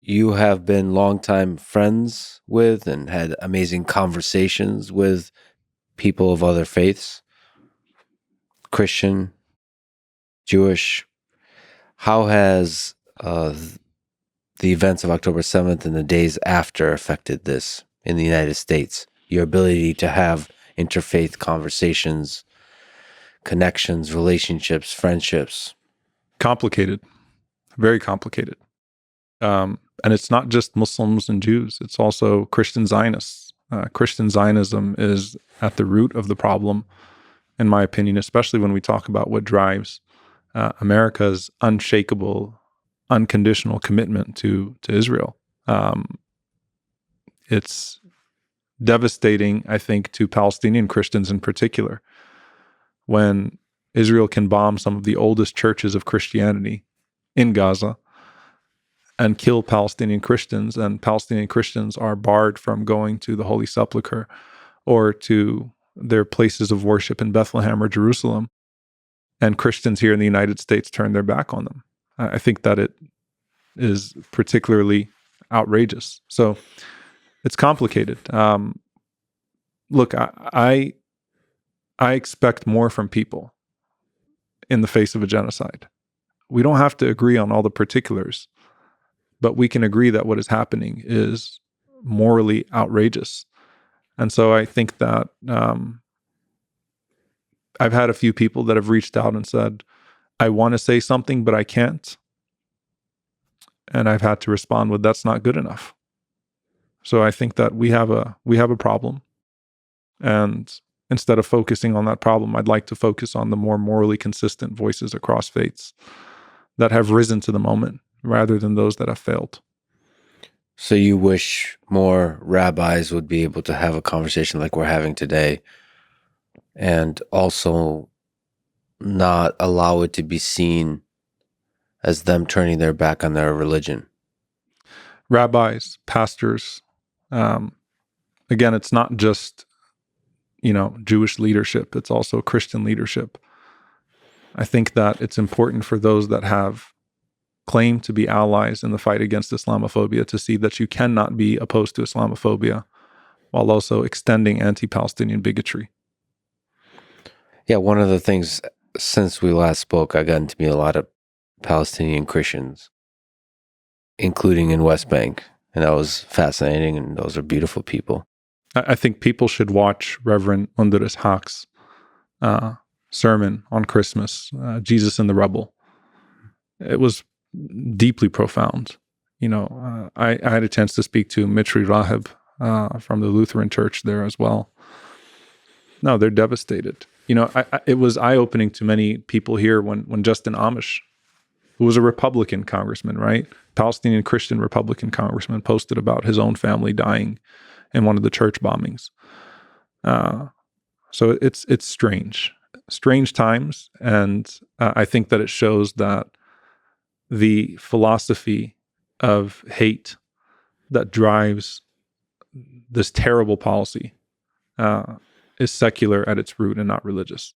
you have been longtime friends with and had amazing conversations with people of other faiths, Christian, Jewish. How has the events of October 7th and the days after affected this in the United States? Your ability to have interfaith conversations, connections, relationships, friendships. Complicated, very complicated. And it's not just Muslims and Jews, it's also Christian Zionists. Christian Zionism is at the root of the problem, in my opinion, especially when we talk about what drives America's unshakable, unconditional commitment to Israel. It's devastating, I think, to Palestinian Christians in particular, when Israel can bomb some of the oldest churches of Christianity in Gaza and kill Palestinian Christians, and Palestinian Christians are barred from going to the Holy Sepulchre or to their places of worship in Bethlehem or Jerusalem, and Christians here in the United States turn their back on them. I think that it is particularly outrageous. So it's complicated. Look, I expect more from people in the face of a genocide. We don't have to agree on all the particulars, but we can agree that what is happening is morally outrageous. And so I think that I've had a few people that have reached out and said, I want to say something, but I can't. And I've had to respond with, that's not good enough. So I think that we have a problem. And instead of focusing on that problem, I'd like to focus on the more morally consistent voices across faiths that have risen to the moment, rather than those that have failed. So you wish more rabbis would be able to have a conversation like we're having today, and also not allow it to be seen as them turning their back on their religion. Rabbis, pastors, again, it's not just, Jewish leadership, it's also Christian leadership. I think that it's important for those that have claimed to be allies in the fight against Islamophobia to see that you cannot be opposed to Islamophobia while also extending anti-Palestinian bigotry. Yeah, one of the things since we last spoke, I got to meet a lot of Palestinian Christians, including in West Bank, and that was fascinating, and those are beautiful people. I think people should watch Reverend Underis Haq's sermon on Christmas, Jesus and the Rebel. It was deeply profound. I had a chance to speak to Mitri Rahib from the Lutheran Church there as well. No, they're devastated. It was eye-opening to many people here when Justin Amish, who was a Republican congressman, right? Palestinian Christian Republican congressman, posted about his own family dying in one of the church bombings. So it's strange times. And I think that it shows that the philosophy of hate that drives this terrible policy is secular at its root and not religious.